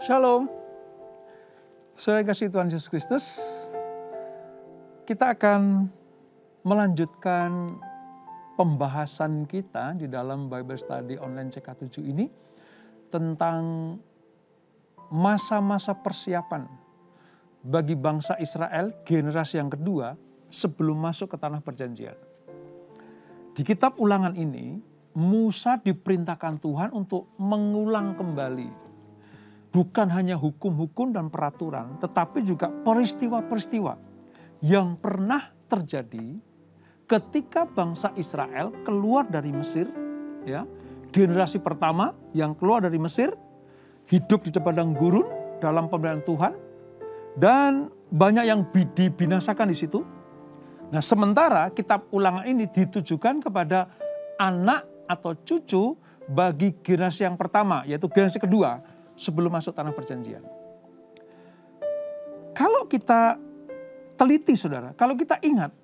Shalom, saudara kasih Tuhan Yesus Kristus. Kita akan melanjutkan pembahasan kita di dalam Bible Study Online CK7 ini tentang masa-masa persiapan bagi bangsa Israel generasi yang kedua sebelum masuk ke tanah perjanjian. Di kitab Ulangan ini, Musa diperintahkan Tuhan untuk mengulang kembali bukan hanya hukum-hukum dan peraturan, tetapi juga peristiwa-peristiwa yang pernah terjadi ketika bangsa Israel keluar dari Mesir, ya, generasi pertama yang keluar dari Mesir, hidup di padang gurun dalam pemeliharaan Tuhan, dan banyak yang dibinasakan di situ. Nah, sementara kitab Ulangan ini ditujukan kepada anak atau cucu bagi generasi yang pertama, yaitu generasi kedua sebelum masuk tanah perjanjian. Kalau kita teliti saudara, kalau kita ingat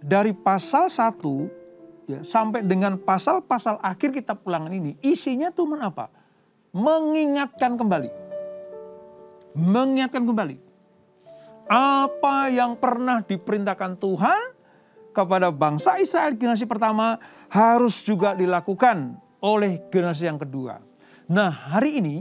dari pasal 1 ya, sampai dengan pasal-pasal akhir kitab Ulangan ini, isinya cuma apa? Mengingatkan kembali. Mengingatkan kembali. Apa yang pernah diperintahkan Tuhan kepada bangsa Israel generasi pertama harus juga dilakukan oleh generasi yang kedua. Nah, hari ini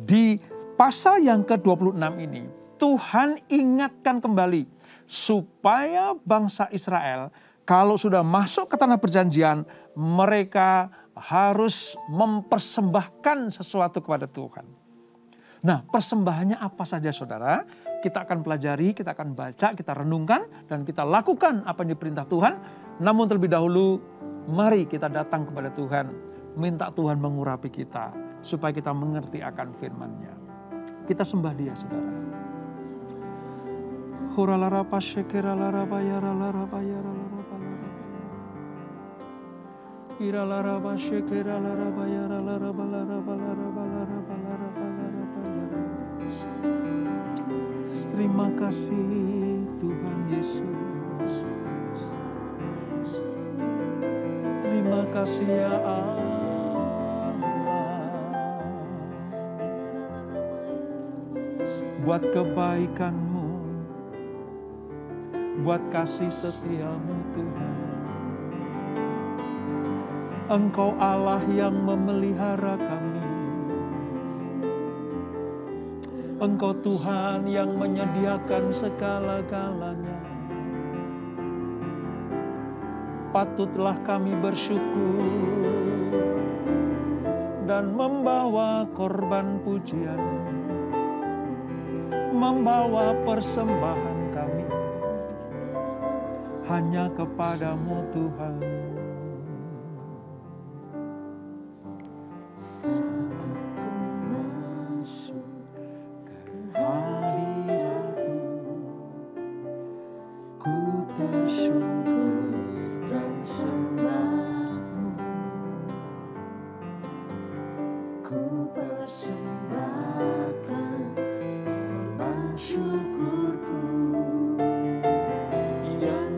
di pasal yang ke-26 ini, Tuhan ingatkan kembali supaya bangsa Israel kalau sudah masuk ke tanah perjanjian, mereka harus mempersembahkan sesuatu kepada Tuhan. Nah, persembahannya apa saja saudara? Kita akan pelajari, kita akan baca, kita renungkan, dan kita lakukan apa yang diperintah Tuhan. Namun terlebih dahulu, mari kita datang kepada Tuhan, minta Tuhan mengurapi kita, supaya kita mengerti akan firman-Nya. Kita sembah Dia, saudara. Huralarapa syekeralarapa yaralarapa yaralarapa iralarapa syekeralarapa yaralarapa larapa larapa larapa larapa larapa yarapa. Terima kasih Tuhan Yesus. Terima kasih ya Allah. Buat kebaikan-Mu, buat kasih setia-Mu Tuhan. Engkau Allah yang memelihara kami. Engkau Tuhan yang menyediakan segala-galanya. Patutlah kami bersyukur dan membawa korban pujian, membawa persembahan kami hanya kepadamu Tuhan. Korban syukur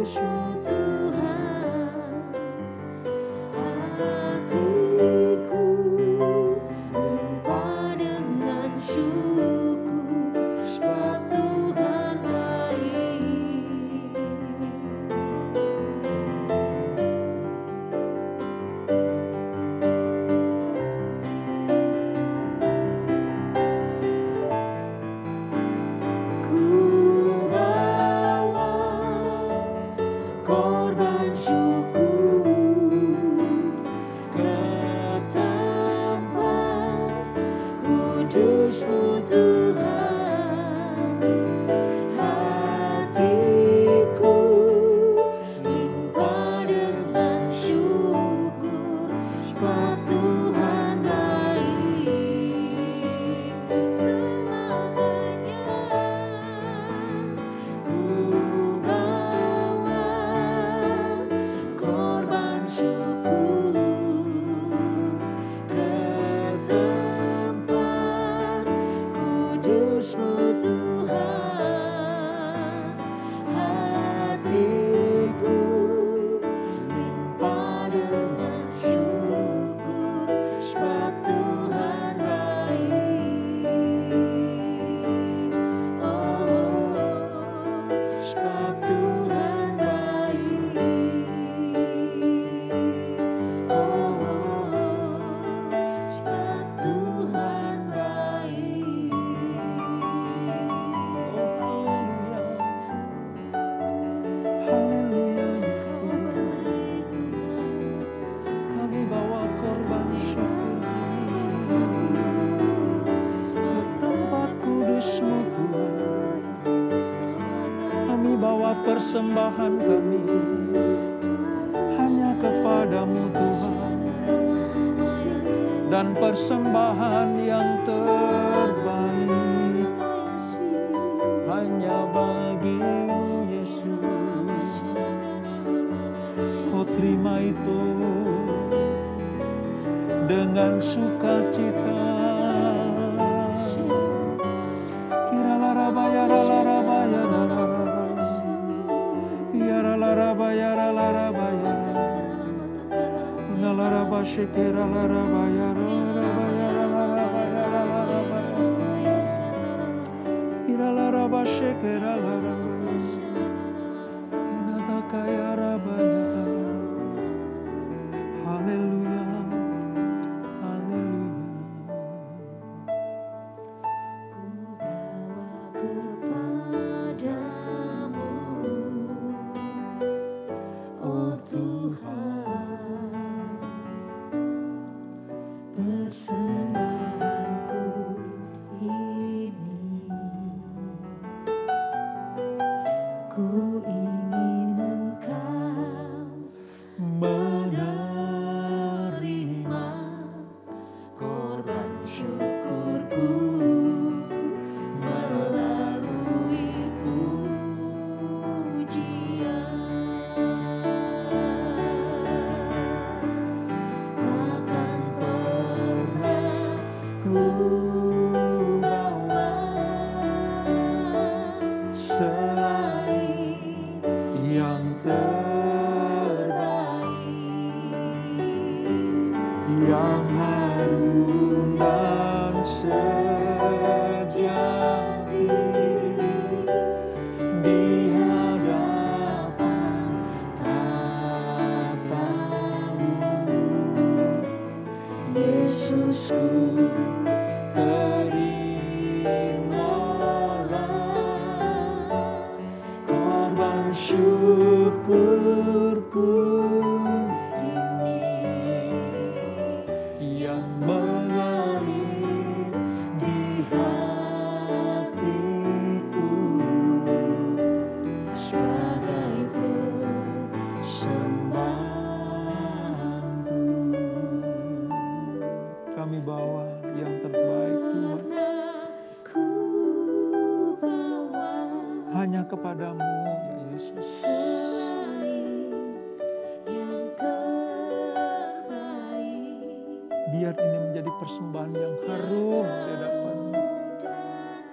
Kudus-Mu Tuhan, hatiku limpah dengan syukur, sebab Tuhan baik. Ku bawa korban syukur ke tempat kudus-Mu Tuhan, hatiku limpah dengan syukur, sebab Tuhan baik selamanya. Ku bawa korban syukur ke tempat kudus-Mu Tuhan, hatiku limpah dengan syukur, sebab Tuhan baik. Oh, sebab Tuhan baik. Oh, sebab Tuhan baik. Haleluya Yesus. Kami bawa korban syukur kami ke tempat kudus-Mu Tuhan. Kami bawa persembahan kami hanya kepadamu Tuhan, dan persembahan yang terbaik hanya bagimu Yesus. Kau terima itu dengan sukacita. Iralarabaya ralarabaya ralarabaya, iralarabaya ralarabaya, inalarabashikira larabaya ralarabaya ralarabaya ralarabaya, iralarabashikira larabaya, inatakaya rabaya. Haleluya, haleluya. Ku bawa kepadamu, oh Tuhan, persembahanku ini. Ku ingin Engkau menerima korban syukurku melalui pujian. Takkan pernah ku bawa selain yang terbaik, yang harum dan sejati di hadapan tatamu. Yesusku, terimalah korban syukurku ini yang mengalir di hatiku sebagai persembahanku. Kami bawa yang terbaik Tuhan, Ku bawa hanya kepadamu ya Yesus. selain yang terbaik, Biar ini menjadi persembahan yang harum di hadapan-Mu. dan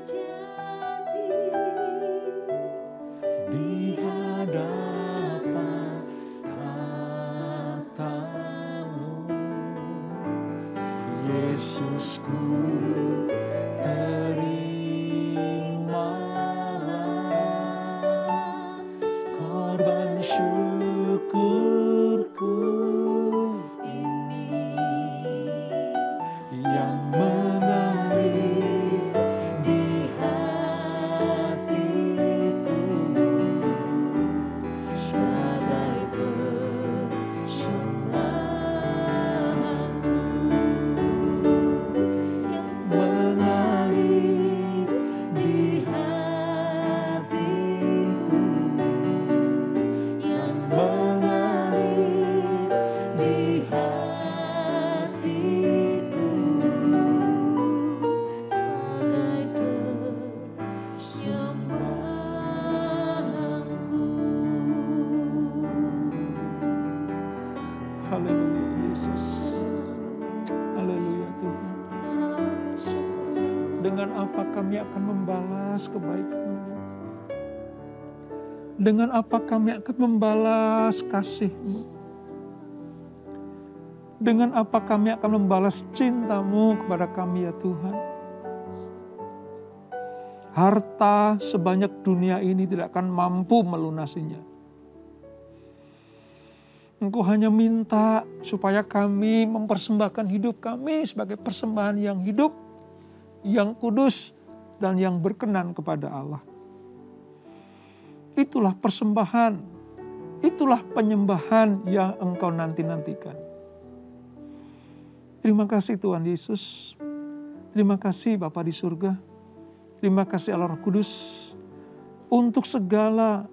sejati Dengan apa kami akan membalas kebaikan-Mu? Dengan apa kami akan membalas kasih-Mu? Dengan apa kami akan membalas cinta-Mu kepada kami ya Tuhan? Harta sebanyak dunia ini tidak akan mampu melunasinya. Engkau hanya minta supaya kami mempersembahkan hidup kami sebagai persembahan yang hidup, yang kudus, dan yang berkenan kepada Allah. Itulah persembahan, itulah penyembahan yang Engkau nanti-nantikan. Terima kasih Tuhan Yesus, terima kasih Bapa di surga, terima kasih Allah Roh Kudus untuk segala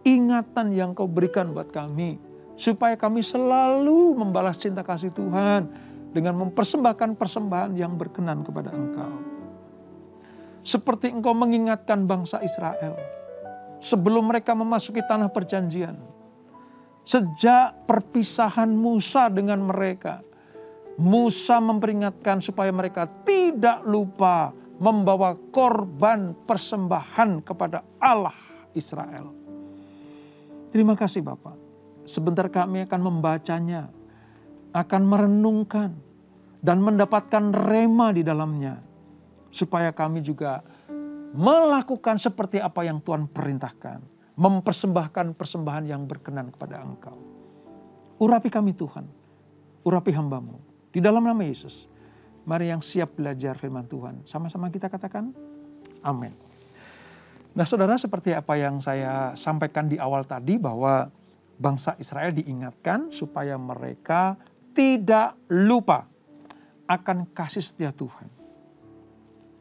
ingatan yang Kau berikan buat kami, supaya kami selalu membalas cinta kasih Tuhan dengan mempersembahkan persembahan yang berkenan kepada Engkau. Seperti Engkau mengingatkan bangsa Israel sebelum mereka memasuki tanah perjanjian. Sejak perpisahan Musa dengan mereka, Musa memperingatkan supaya mereka tidak lupa membawa korban persembahan kepada Allah Israel. Terima kasih Bapak. Sebentar kami akan membacanya, akan merenungkan, dan mendapatkan rema di dalamnya. Supaya kami juga melakukan seperti apa yang Tuhan perintahkan. Mempersembahkan persembahan yang berkenan kepada Engkau. Urapi kami Tuhan, urapi hamba-Mu. Di dalam nama Yesus, mari yang siap belajar firman Tuhan. Sama-sama kita katakan, amin. Nah saudara, seperti apa yang saya sampaikan di awal tadi, bahwa bangsa Israel diingatkan supaya mereka tidak lupa akan kasih setia Tuhan.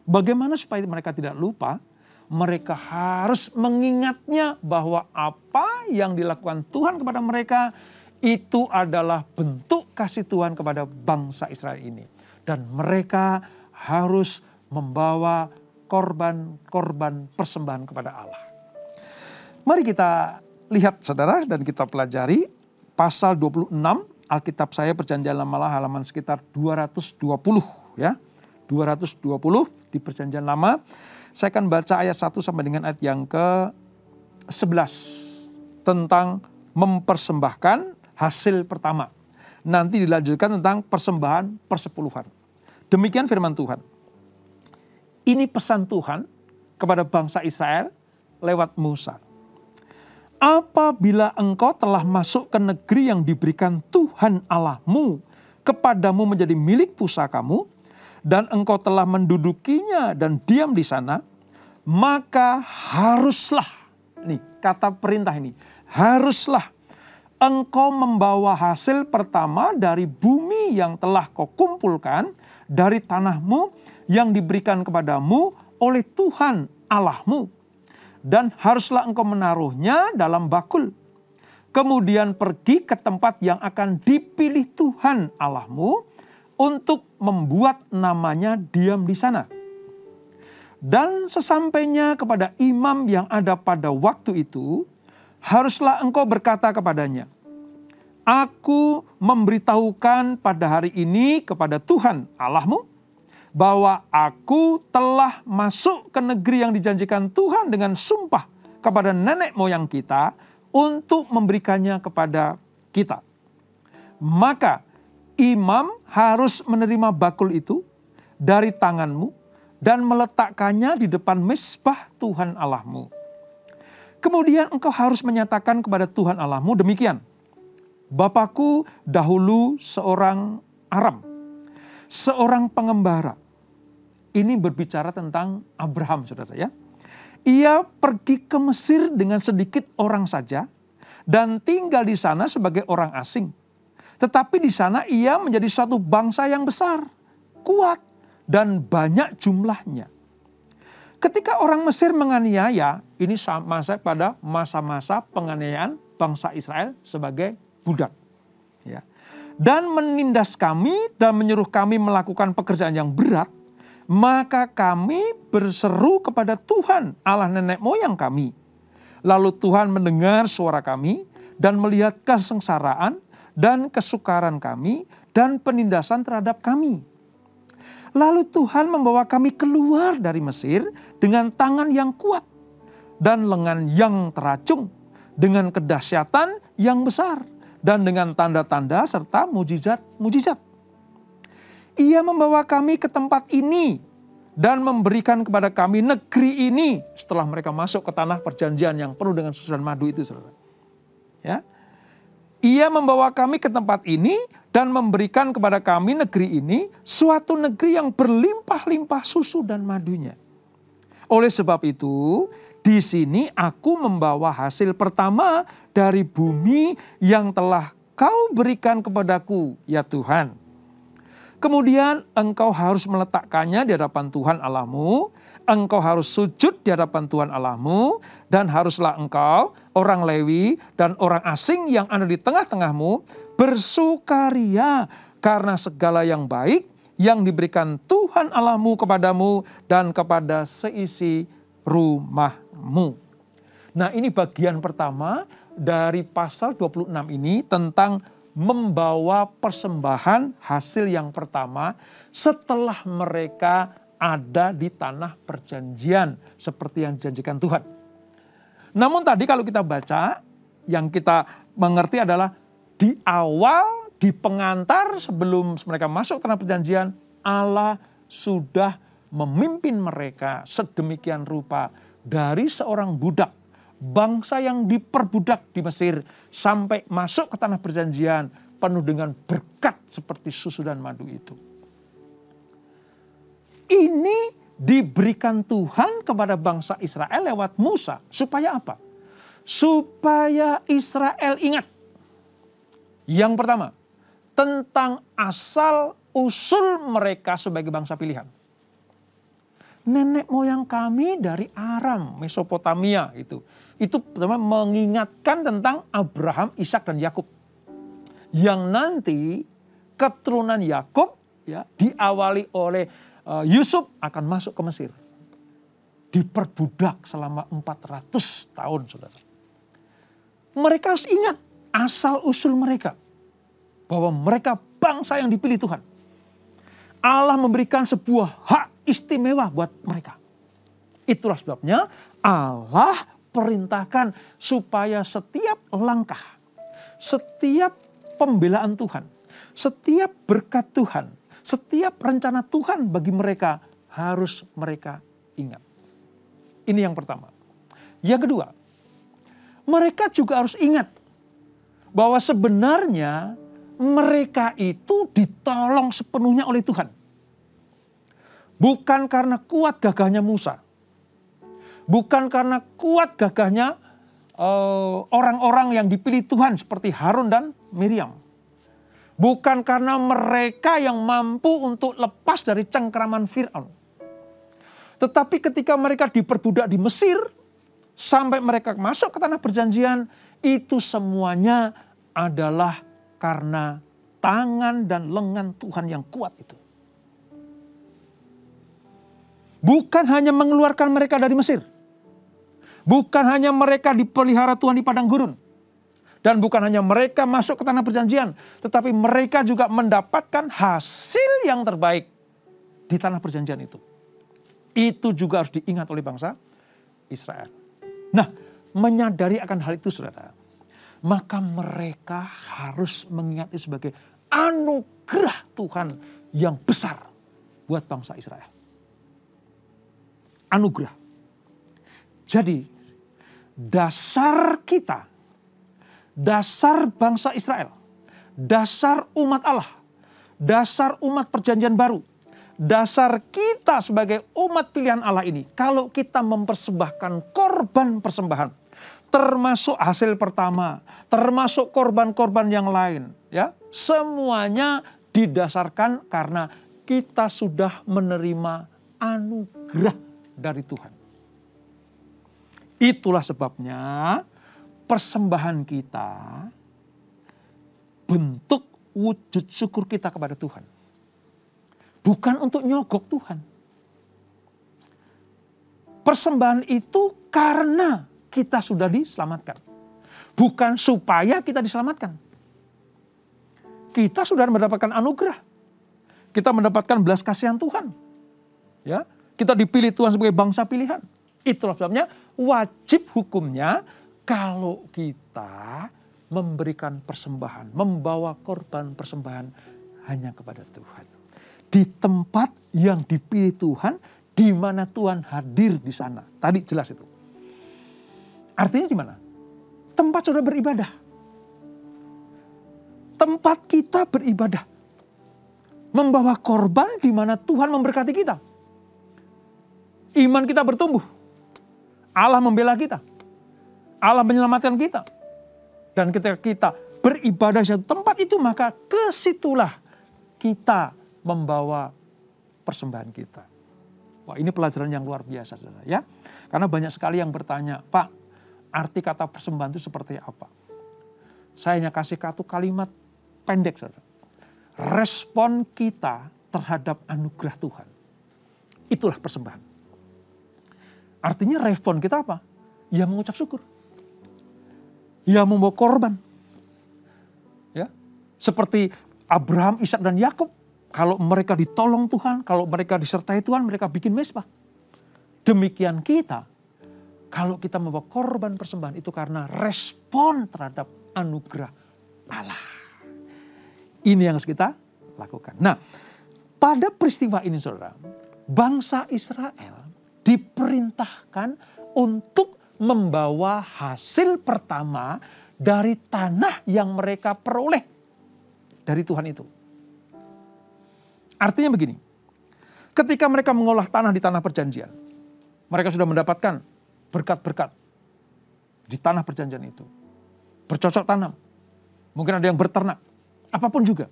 Bagaimana supaya mereka tidak lupa? Mereka harus mengingatnya bahwa apa yang dilakukan Tuhan kepada mereka itu adalah bentuk kasih Tuhan kepada bangsa Israel ini. Dan mereka harus membawa korban-korban persembahan kepada Allah. Mari kita lihat saudara dan kita pelajari pasal 26 Alkitab saya Perjanjian Lama halaman sekitar 220 ya. 220 di Perjanjian Lama. Saya akan baca ayat 1 sampai dengan ayat yang ke-11 tentang mempersembahkan hasil pertama. Nanti dilanjutkan tentang persembahan persepuluhan. Demikian firman Tuhan. Ini pesan Tuhan kepada bangsa Israel lewat Musa. Apabila engkau telah masuk ke negeri yang diberikan Tuhan Allahmu kepadamu menjadi milik pusakamu, dan engkau telah mendudukinya dan diam di sana, maka haruslah, nih kata perintah ini, haruslah engkau membawa hasil pertama dari bumi yang telah kau kumpulkan dari tanahmu yang diberikan kepadamu oleh Tuhan Allahmu. Dan haruslah engkau menaruhnya dalam bakul. Kemudian pergi ke tempat yang akan dipilih Tuhan Allahmu untuk membuat namanya diam di sana. Dan sesampainya kepada imam yang ada pada waktu itu, haruslah engkau berkata kepadanya, aku memberitahukan pada hari ini kepada Tuhan Allahmu, bahwa aku telah masuk ke negeri yang dijanjikan Tuhan dengan sumpah kepada nenek moyang kita untuk memberikannya kepada kita. Maka imam harus menerima bakul itu dari tanganmu dan meletakkannya di depan mezbah Tuhan Allahmu. Kemudian engkau harus menyatakan kepada Tuhan Allahmu demikian, Bapakku dahulu seorang Aram, seorang pengembara. Ini berbicara tentang Abraham, saudara ya. Ia pergi ke Mesir dengan sedikit orang saja dan tinggal di sana sebagai orang asing. Tetapi di sana ia menjadi suatu bangsa yang besar, kuat, dan banyak jumlahnya. Ketika orang Mesir menganiaya, ini pada masa-masa penganiayaan bangsa Israel sebagai budak. Ya. Dan menindas kami dan menyuruh kami melakukan pekerjaan yang berat, maka kami berseru kepada Tuhan Allah nenek moyang kami. Lalu Tuhan mendengar suara kami dan melihat kesengsaraan dan kesukaran kami dan penindasan terhadap kami. Lalu Tuhan membawa kami keluar dari Mesir dengan tangan yang kuat dan lengan yang teracung, dengan kedahsyatan yang besar, dan dengan tanda-tanda serta mujizat-mujizat. Ia membawa kami ke tempat ini dan memberikan kepada kami negeri ini setelah mereka masuk ke tanah perjanjian yang penuh dengan susu dan madu itu, saudara. Ya. Ia membawa kami ke tempat ini dan memberikan kepada kami negeri ini, suatu negeri yang berlimpah-limpah susu dan madunya. Oleh sebab itu, di sini aku membawa hasil pertama dari bumi yang telah kau berikan kepadaku, ya Tuhan. Kemudian engkau harus meletakkannya di hadapan Tuhan Allahmu. Engkau harus sujud di hadapan Tuhan Allahmu. Dan haruslah engkau, orang Lewi dan orang asing yang ada di tengah-tengahmu, bersukaria karena segala yang baik yang diberikan Tuhan Allahmu kepadamu dan kepada seisi rumahmu. Nah, ini bagian pertama dari pasal 26 ini tentang membawa persembahan hasil yang pertama setelah mereka ada di tanah perjanjian seperti yang dijanjikan Tuhan. Namun tadi kalau kita baca, yang kita mengerti adalah di awal, di pengantar sebelum mereka masuk tanah perjanjian, Allah sudah memimpin mereka sedemikian rupa dari seorang budak, bangsa yang diperbudak di Mesir, sampai masuk ke tanah perjanjian penuh dengan berkat seperti susu dan madu itu. Ini diberikan Tuhan kepada bangsa Israel lewat Musa. Supaya apa? Supaya Israel ingat. Yang pertama, tentang asal usul mereka sebagai bangsa pilihan. Nenek moyang kami dari Aram, Mesopotamia itu. Itu pertama mengingatkan tentang Abraham, Ishak dan Yakub. Yang nanti keturunan Yakub ya diawali oleh Yusuf akan masuk ke Mesir. Diperbudak selama 400 tahun, saudara. Mereka harus ingat asal usul mereka. Bahwa mereka bangsa yang dipilih Tuhan. Allah memberikan sebuah hak istimewa buat mereka. Itulah sebabnya Allah perintahkan supaya setiap langkah, setiap pembelaan Tuhan, setiap berkat Tuhan, setiap rencana Tuhan bagi mereka harus mereka ingat. Ini yang pertama. Yang kedua, mereka juga harus ingat bahwa sebenarnya mereka itu ditolong sepenuhnya oleh Tuhan. Bukan karena kuat gagahnya Musa. Bukan karena kuat gagahnya orang-orang yang dipilih Tuhan seperti Harun dan Miriam. Bukan karena mereka yang mampu untuk lepas dari cengkeraman Fir'aun. Tetapi ketika mereka diperbudak di Mesir, sampai mereka masuk ke tanah perjanjian, itu semuanya adalah karena tangan dan lengan Tuhan yang kuat itu. Bukan hanya mengeluarkan mereka dari Mesir. Bukan hanya mereka dipelihara Tuhan di padang gurun. Dan bukan hanya mereka masuk ke tanah perjanjian, tetapi mereka juga mendapatkan hasil yang terbaik di tanah perjanjian itu. Itu juga harus diingat oleh bangsa Israel. Nah, menyadari akan hal itu, saudara, maka mereka harus mengingat itu sebagai anugerah Tuhan yang besar buat bangsa Israel. Anugerah. Jadi, dasar kita, dasar bangsa Israel, dasar umat Allah, dasar umat perjanjian baru, dasar kita sebagai umat pilihan Allah ini, kalau kita mempersembahkan korban persembahan, termasuk hasil pertama, termasuk korban-korban yang lain, ya, semuanya didasarkan karena kita sudah menerima anugerah dari Tuhan. Itulah sebabnya persembahan kita bentuk wujud syukur kita kepada Tuhan. Bukan untuk nyogok Tuhan. Persembahan itu karena kita sudah diselamatkan. Bukan supaya kita diselamatkan. Kita sudah mendapatkan anugerah. Kita mendapatkan belas kasihan Tuhan. Ya, kita dipilih Tuhan sebagai bangsa pilihan. Itulah sebabnya wajib hukumnya kalau kita memberikan persembahan, membawa korban persembahan hanya kepada Tuhan. Di tempat yang dipilih Tuhan, di mana Tuhan hadir di sana. Tadi jelas itu. Artinya gimana? Tempat saudara beribadah. Tempat kita beribadah. Membawa korban di mana Tuhan memberkati kita. Iman kita bertumbuh. Allah membela kita. Allah menyelamatkan kita. Dan ketika kita beribadah di satu tempat itu, maka kesitulah kita membawa persembahan kita. Wah, ini pelajaran yang luar biasa, saudara, ya. Karena banyak sekali yang bertanya, Pak, arti kata persembahan itu seperti apa? Saya hanya kasih satu kalimat pendek, saudara. Respon kita terhadap anugerah Tuhan. Itulah persembahan. Artinya respon kita apa? Ya mengucap syukur. Ya membawa korban. Ya, seperti Abraham, Ishak dan Yakub. Kalau mereka ditolong Tuhan, kalau mereka disertai Tuhan, mereka bikin mezbah. Demikian kita, kalau kita membawa korban persembahan itu karena respon terhadap anugerah Allah. Ini yang harus kita lakukan. Nah, pada peristiwa ini saudara, bangsa Israel diperintahkan untuk membawa hasil pertama dari tanah yang mereka peroleh dari Tuhan itu. Artinya begini, ketika mereka mengolah tanah di tanah perjanjian, mereka sudah mendapatkan berkat-berkat di tanah perjanjian itu. Bercocok tanam, mungkin ada yang berternak, apapun juga.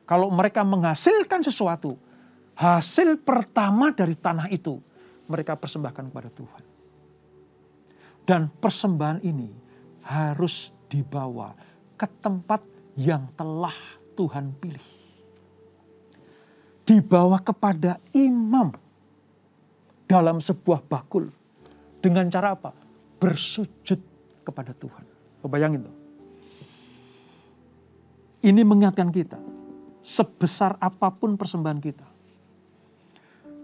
Kalau mereka menghasilkan sesuatu, hasil pertama dari tanah itu, mereka persembahkan kepada Tuhan. Dan persembahan ini harus dibawa ke tempat yang telah Tuhan pilih. Dibawa kepada imam dalam sebuah bakul. Dengan cara apa? Bersujud kepada Tuhan. Bayangin tuh. Ini mengingatkan kita. Sebesar apapun persembahan kita.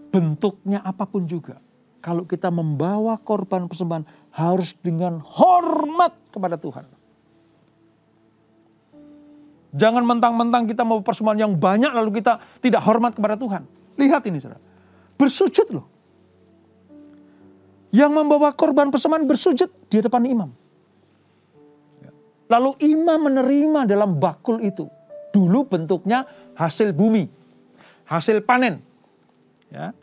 Bentuknya apapun juga. Kalau kita membawa korban persembahan harus dengan hormat kepada Tuhan. Jangan mentang-mentang kita mau persembahan yang banyak lalu kita tidak hormat kepada Tuhan. Lihat ini saudara. Bersujud loh. Yang membawa korban persembahan bersujud di depan imam. Lalu imam menerima dalam bakul itu. Dulu bentuknya hasil bumi. Hasil panen. Ya.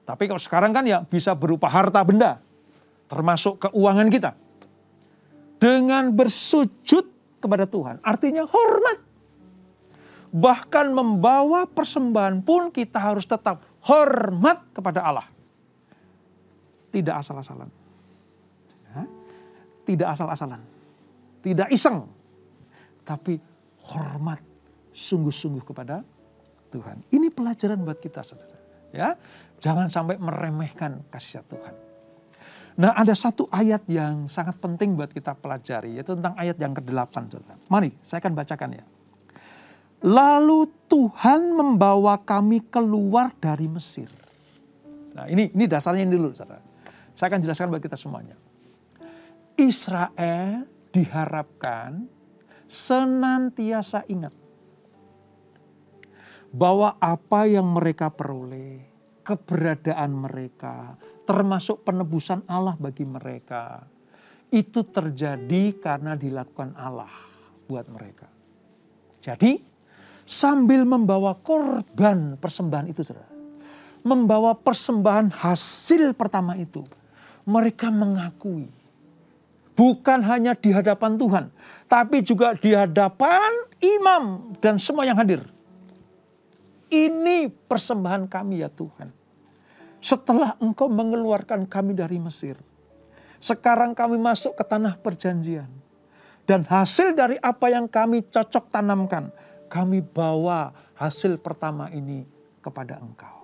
Tapi kalau sekarang kan ya bisa berupa harta benda. Termasuk keuangan kita. Dengan bersujud kepada Tuhan. Artinya hormat. Bahkan membawa persembahan pun kita harus tetap hormat kepada Allah. Tidak asal-asalan. Ya. Tidak asal-asalan. Tidak iseng. Tapi hormat sungguh-sungguh kepada Tuhan. Ini pelajaran buat kita saudara. Ya, jangan sampai meremehkan kasih Tuhan. Nah, ada satu ayat yang sangat penting buat kita pelajari, yaitu tentang ayat yang ke-8. Saudara. Mari, saya akan bacakan ya. Lalu Tuhan membawa kami keluar dari Mesir. Nah, ini dasarnya dulu, saudara. Saya akan jelaskan buat kita semuanya. Israel diharapkan senantiasa ingat bahwa apa yang mereka peroleh, keberadaan mereka, termasuk penebusan Allah bagi mereka, itu terjadi karena dilakukan Allah buat mereka. Jadi, sambil membawa korban persembahan itu, saudara, membawa persembahan hasil pertama itu, mereka mengakui, bukan hanya di hadapan Tuhan, tapi juga di hadapan imam dan semua yang hadir. Ini persembahan kami ya Tuhan. Setelah Engkau mengeluarkan kami dari Mesir. Sekarang kami masuk ke tanah perjanjian. Dan hasil dari apa yang kami cocok tanamkan. Kami bawa hasil pertama ini kepada Engkau.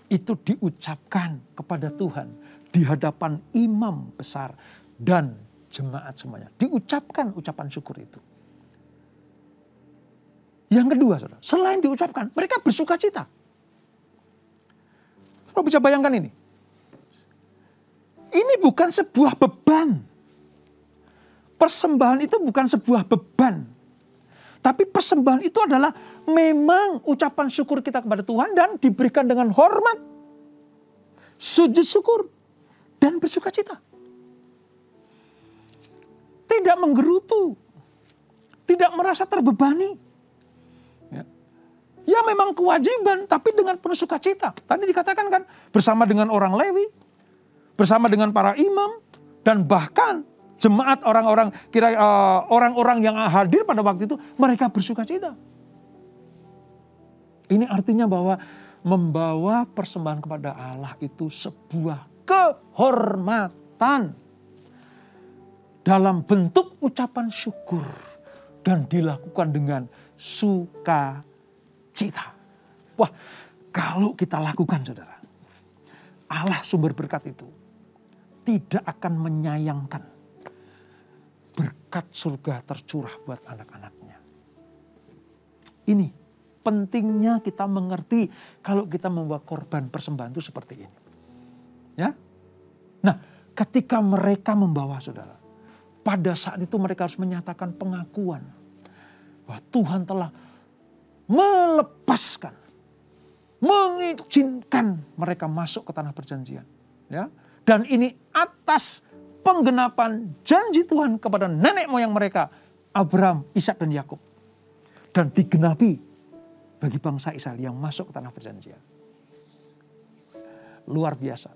Itu diucapkan kepada Tuhan. Di hadapan imam besar dan jemaat semuanya. Diucapkan ucapan syukur itu. Yang kedua, saudara, selain diucapkan, mereka bersuka cita. Saudara bisa bayangkan ini. Ini bukan sebuah beban. Persembahan itu bukan sebuah beban. Tapi persembahan itu adalah memang ucapan syukur kita kepada Tuhan dan diberikan dengan hormat, sujud syukur, dan bersuka cita. Tidak menggerutu, tidak merasa terbebani. Ya memang kewajiban, tapi dengan penuh sukacita. Tadi dikatakan kan, bersama dengan orang Lewi, bersama dengan para imam, dan bahkan jemaat orang-orang orang-orang yang hadir pada waktu itu, mereka bersukacita. Ini artinya bahwa membawa persembahan kepada Allah itu sebuah kehormatan dalam bentuk ucapan syukur dan dilakukan dengan sukacita. Wah, kalau kita lakukan, saudara, Allah sumber berkat itu tidak akan menyayangkan berkat surga tercurah buat anak-anaknya. Ini pentingnya kita mengerti kalau kita membawa korban persembahan itu seperti ini. Ya. Nah, ketika mereka membawa, saudara, pada saat itu mereka harus menyatakan pengakuan bahwa Tuhan telah melepaskan, mengizinkan mereka masuk ke tanah perjanjian. Ya. Dan ini atas penggenapan janji Tuhan kepada nenek moyang mereka, Abraham, Ishak dan Yakub. Dan digenapi bagi bangsa Israel yang masuk ke tanah perjanjian. Luar biasa.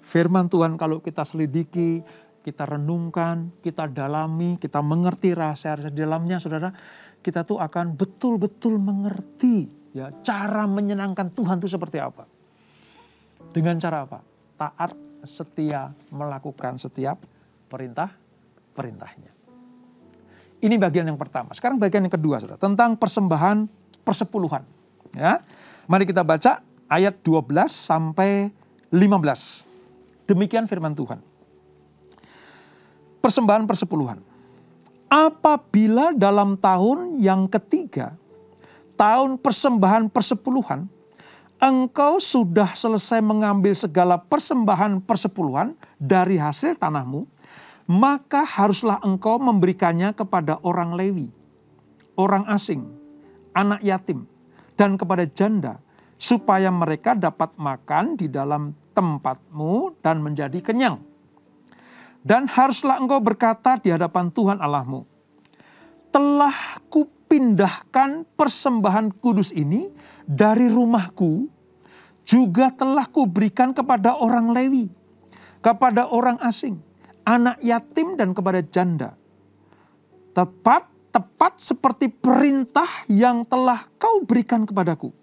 Firman Tuhan kalau kita selidiki, kita renungkan, kita dalami, kita mengerti rahasia-rahasia di dalamnya, saudara, kita tuh akan betul-betul mengerti ya cara menyenangkan Tuhan itu seperti apa. Dengan cara apa? Taat, setia, melakukan setiap perintah-perintahnya. Ini bagian yang pertama. Sekarang bagian yang kedua, saudara, tentang persembahan persepuluhan. Ya, mari kita baca ayat 12 sampai 15. Demikian firman Tuhan. Persembahan persepuluhan. Apabila dalam tahun yang ketiga, tahun persembahan persepuluhan, engkau sudah selesai mengambil segala persembahan persepuluhan dari hasil tanahmu, maka haruslah engkau memberikannya kepada orang Lewi, orang asing, anak yatim, dan kepada janda, supaya mereka dapat makan di dalam tempatmu dan menjadi kenyang. Dan haruslah engkau berkata di hadapan Tuhan Allahmu, telah kupindahkan persembahan kudus ini dari rumahku, juga telah kuberikan kepada orang Lewi, kepada orang asing, anak yatim dan kepada janda. Tepat seperti perintah yang telah kau berikan kepadaku.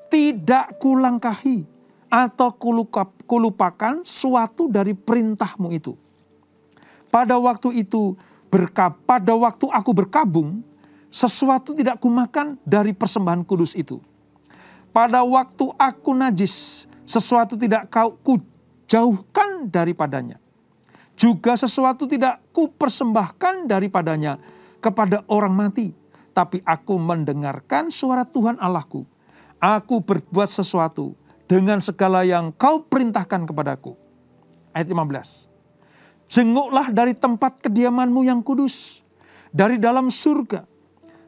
Tidak kulangkahi atau kulupakan suatu dari perintahmu itu. Pada waktu aku berkabung, sesuatu tidak kumakan dari persembahan kudus itu. Pada waktu aku najis, sesuatu tidak ku jauhkan daripadanya. Juga sesuatu tidak ku persembahkan daripadanya kepada orang mati. Tapi aku mendengarkan suara Tuhan Allahku. Aku berbuat sesuatu dengan segala yang kau perintahkan kepadaku. Ayat 15. Jenguklah dari tempat kediamanmu yang kudus, dari dalam surga,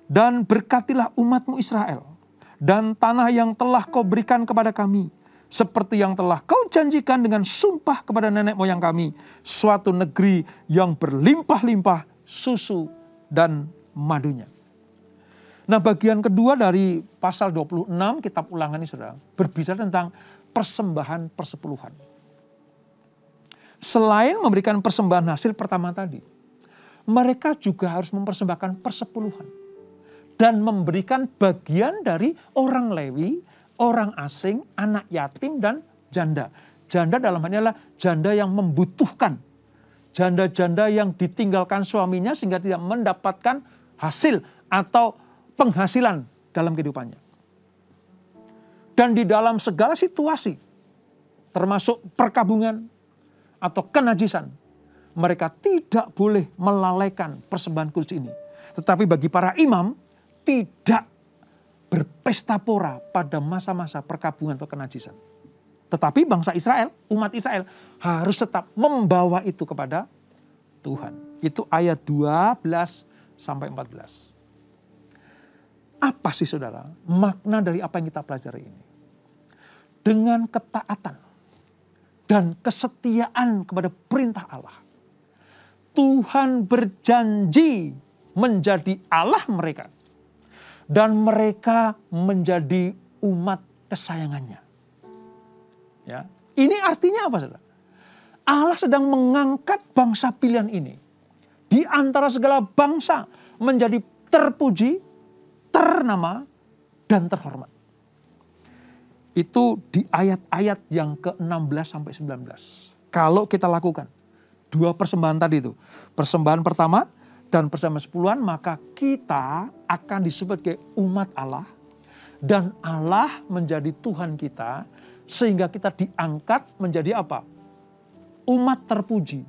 dan berkatilah umatmu Israel, dan tanah yang telah kau berikan kepada kami, seperti yang telah kau janjikan dengan sumpah kepada nenek moyang kami, suatu negeri yang berlimpah-limpah susu dan madunya. Nah, bagian kedua dari pasal 26 kitab Ulangan ini, saudara, berbicara tentang persembahan persepuluhan. Selain memberikan persembahan hasil pertama tadi, mereka juga harus mempersembahkan persepuluhan dan memberikan bagian dari orang Lewi, orang asing, anak yatim, dan janda. Janda dalam hal ini adalah janda yang membutuhkan. Janda-janda yang ditinggalkan suaminya sehingga tidak mendapatkan hasil atau penghasilan dalam kehidupannya. Dan di dalam segala situasi, termasuk perkabungan atau kenajisan, mereka tidak boleh melalaikan persembahan kudus ini. Tetapi bagi para imam, tidak berpesta pora pada masa-masa perkabungan atau kenajisan. Tetapi bangsa Israel, umat Israel harus tetap membawa itu kepada Tuhan. Itu ayat 12 sampai 14. Apa sih saudara makna dari apa yang kita pelajari ini? Dengan ketaatan dan kesetiaan kepada perintah Allah, Tuhan berjanji menjadi Allah mereka. Dan mereka menjadi umat kesayangannya. Ya, ini artinya apa saudara? Allah sedang mengangkat bangsa pilihan ini di antara segala bangsa menjadi terpuji, ternama, dan terhormat. Itu di ayat-ayat yang ke-16 sampai 19. Kalau kita lakukan dua persembahan tadi itu, persembahan pertama dan persembahan 10-an, maka kita akan disebut sebagai umat Allah dan Allah menjadi Tuhan kita, sehingga kita diangkat menjadi apa? Umat terpuji,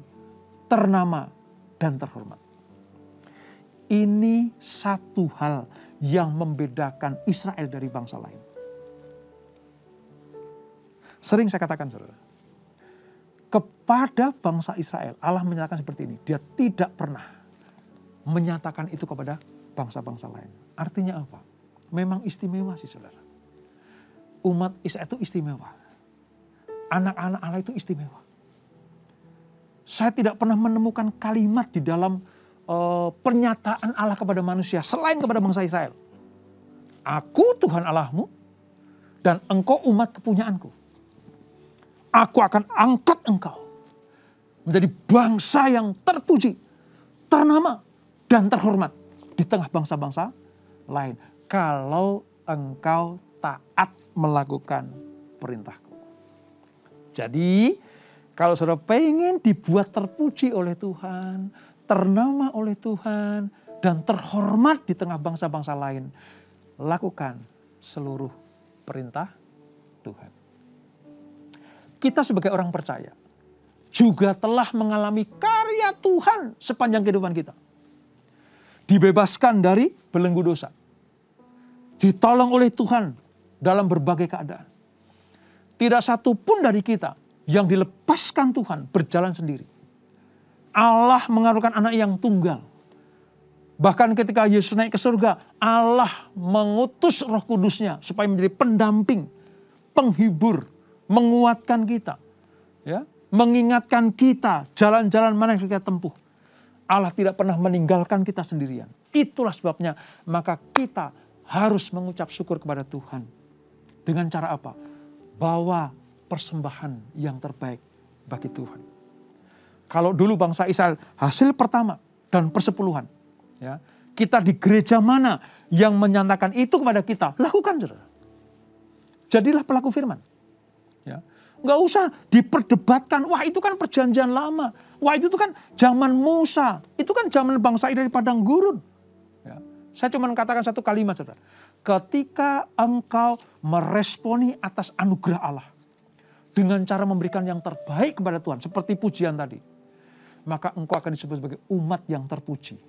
ternama, dan terhormat. Ini satu hal yang membedakan Israel dari bangsa lain. Sering saya katakan saudara, kepada bangsa Israel Allah menyatakan seperti ini, dia tidak pernah menyatakan itu kepada bangsa-bangsa lain. Artinya apa? Memang istimewa sih saudara. Umat Israel itu istimewa. Anak-anak Allah itu istimewa. Saya tidak pernah menemukan kalimat di dalam pernyataan Allah kepada manusia selain kepada bangsa Israel. Aku Tuhan Allahmu dan engkau umat kepunyaanku. Aku akan angkat engkau menjadi bangsa yang terpuji, ternama, dan terhormat di tengah bangsa-bangsa lain. Kalau engkau taat melakukan perintahku. Jadi kalau saudara pengen dibuat terpuji oleh Tuhan, ternama oleh Tuhan, dan terhormat di tengah bangsa-bangsa lain, lakukan seluruh perintah Tuhan. Kita sebagai orang percaya juga telah mengalami karya Tuhan sepanjang kehidupan kita. Dibebaskan dari belenggu dosa. Ditolong oleh Tuhan dalam berbagai keadaan. Tidak satu pun dari kita yang dilepaskan Tuhan berjalan sendiri. Allah mengaruniakan anak yang tunggal. Bahkan ketika Yesus naik ke surga, Allah mengutus Roh Kudusnya supaya menjadi pendamping, penghibur, menguatkan kita, ya, mengingatkan kita jalan-jalan mana yang kita tempuh. Allah tidak pernah meninggalkan kita sendirian. Itulah sebabnya maka kita harus mengucap syukur kepada Tuhan. Dengan cara apa? Bawa persembahan yang terbaik bagi Tuhan. Kalau dulu bangsa Israel hasil pertama dan persepuluhan, ya, kita di gereja mana yang menyatakan itu kepada kita, lakukan saudara. Jadilah pelaku firman. Ya. Nggak usah diperdebatkan, wah itu kan perjanjian lama, wah itu kan zaman Musa, itu kan zaman bangsa Israel di padang gurun. Ya. Saya cuma katakan satu kalimat saudara. Ketika engkau meresponi atas anugerah Allah dengan cara memberikan yang terbaik kepada Tuhan, seperti pujian tadi, maka engkau akan disebut sebagai umat yang terpuji,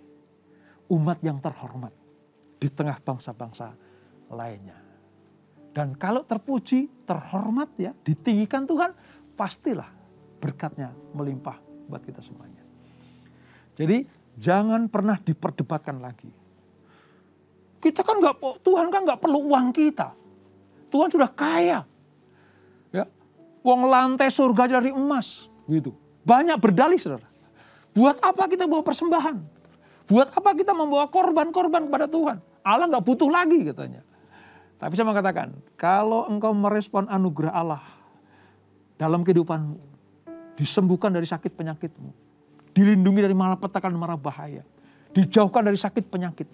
umat yang terhormat di tengah bangsa-bangsa lainnya. Dan kalau terpuji, terhormat ya, ditinggikan Tuhan, pastilah berkatnya melimpah buat kita semuanya. Jadi jangan pernah diperdebatkan lagi. Kita kan Tuhan kan nggak perlu uang kita. Tuhan sudah kaya. Ya, uang lantai surga dari emas, gitu. Banyak berdalih saudara. Buat apa kita bawa persembahan? Buat apa kita membawa korban-korban kepada Tuhan? Allah nggak butuh lagi katanya. Tapi saya mengatakan, kalau engkau merespon anugerah Allah dalam kehidupanmu, disembuhkan dari sakit penyakitmu, dilindungi dari malapetaka dan mara bahaya, dijauhkan dari sakit penyakit,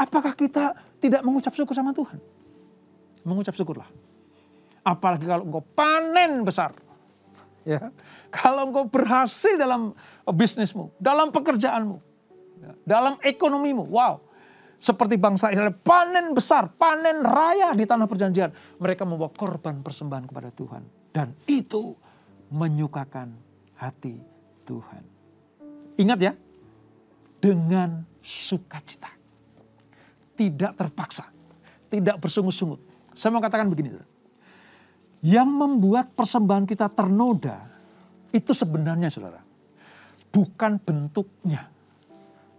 apakah kita tidak mengucap syukur sama Tuhan? Mengucap syukurlah. Apalagi kalau engkau panen besar. Ya, kalau engkau berhasil dalam bisnismu, dalam pekerjaanmu, dalam ekonomimu, wow. Seperti bangsa Israel, panen besar, panen raya di tanah perjanjian. Mereka membawa korban persembahan kepada Tuhan. Dan itu menyukakan hati Tuhan. Ingat ya, dengan sukacita. tidak terpaksa, tidak bersungut-sungut. Saya mau katakan begini, saudara. Yang membuat persembahan kita ternoda itu sebenarnya, saudara, bukan bentuknya,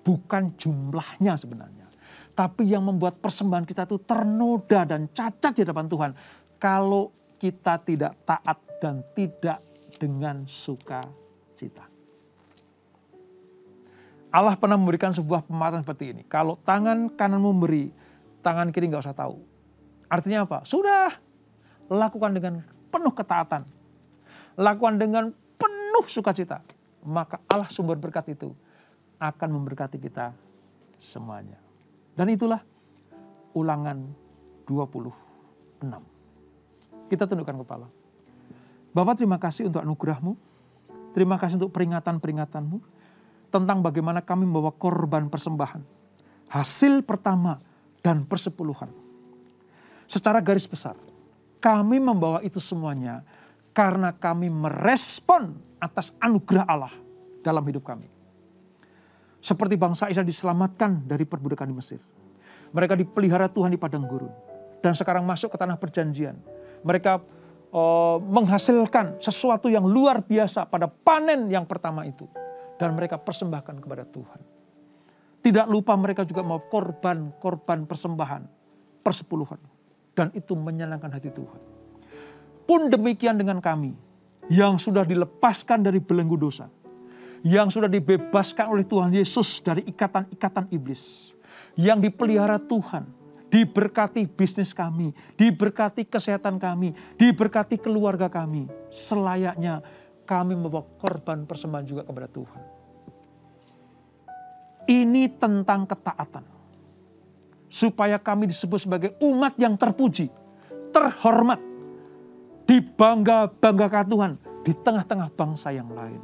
bukan jumlahnya sebenarnya. Tapi yang membuat persembahan kita itu ternoda dan cacat di hadapan Tuhan kalau kita tidak taat dan tidak dengan sukacita. Allah pernah memberikan sebuah pemahaman seperti ini. Kalau tangan kanan memberi, tangan kiri nggak usah tahu. Artinya apa? Sudah, lakukan dengan penuh ketaatan. Lakukan dengan penuh sukacita. Maka Allah sumber berkat itu akan memberkati kita semuanya. Dan itulah Ulangan 26. Kita tundukkan kepala. Bapak, terima kasih untuk anugerah-Mu. Terima kasih untuk peringatan-peringatan-Mu. Tentang bagaimana kami membawa korban persembahan. Hasil pertama dan persepuluhan. Secara garis besar, kami membawa itu semuanya karena kami merespon atas anugerah Allah dalam hidup kami. Seperti bangsa Israel diselamatkan dari perbudakan di Mesir. Mereka dipelihara Tuhan di padang gurun. Dan sekarang masuk ke tanah perjanjian. Mereka menghasilkan sesuatu yang luar biasa pada panen yang pertama itu. Dan mereka persembahkan kepada Tuhan. Tidak lupa mereka juga mau korban persembahan, persepuluhan. Dan itu menyenangkan hati Tuhan. Pun demikian dengan kami yang sudah dilepaskan dari belenggu dosa. Yang sudah dibebaskan oleh Tuhan Yesus dari ikatan-ikatan iblis. Yang dipelihara Tuhan. Diberkati bisnis kami, diberkati kesehatan kami, diberkati keluarga kami. Selayaknya kami membawa korban persembahan juga kepada Tuhan. Ini tentang ketaatan. Supaya kami disebut sebagai umat yang terpuji, terhormat, dibangga-banggakan Tuhan di tengah-tengah bangsa yang lain.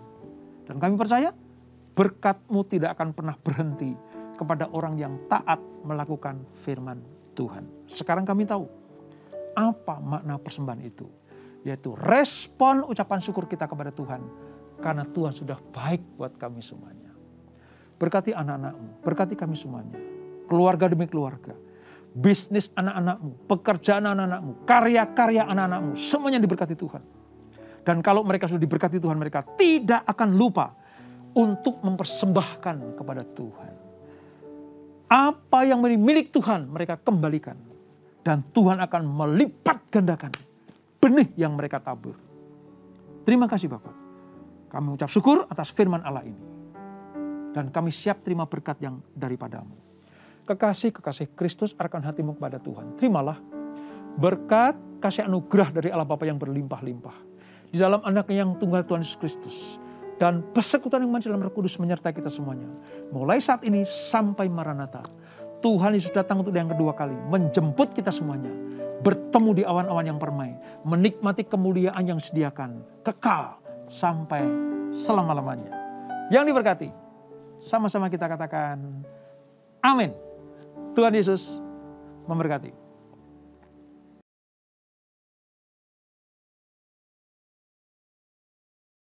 Dan kami percaya berkat-Mu tidak akan pernah berhenti kepada orang yang taat melakukan firman Tuhan. Sekarang kami tahu apa makna persembahan itu. Yaitu respon ucapan syukur kita kepada Tuhan. Karena Tuhan sudah baik buat kami semuanya. Berkati anak-anak-Mu, berkati kami semuanya. Keluarga demi keluarga. Bisnis anak-anak-Mu, pekerjaan anak-anak-Mu, karya-karya anak-anak-Mu. Semuanya diberkati Tuhan. Dan kalau mereka sudah diberkati Tuhan, mereka tidak akan lupa untuk mempersembahkan kepada Tuhan. Apa yang menjadi milik Tuhan mereka kembalikan. Dan Tuhan akan melipat gandakan benih yang mereka tabur. Terima kasih Bapak. Kami mengucap syukur atas firman Allah ini. Dan kami siap terima berkat yang daripada-Mu. Kekasih-kekasih Kristus arahkan hatimu kepada Tuhan. Terimalah berkat kasih anugerah dari Allah Bapa yang berlimpah-limpah. Di dalam anaknya yang tunggal Tuhan Yesus Kristus. Dan persekutuan yang manis dalam Roh Kudus menyertai kita semuanya. Mulai saat ini sampai Maranatha. Tuhan Yesus datang untuk yang kedua kali. Menjemput kita semuanya. Bertemu di awan-awan yang permai. Menikmati kemuliaan yang disediakan. Kekal sampai selama-lamanya. Yang diberkati. Sama-sama kita katakan amin. Tuhan Yesus memberkati.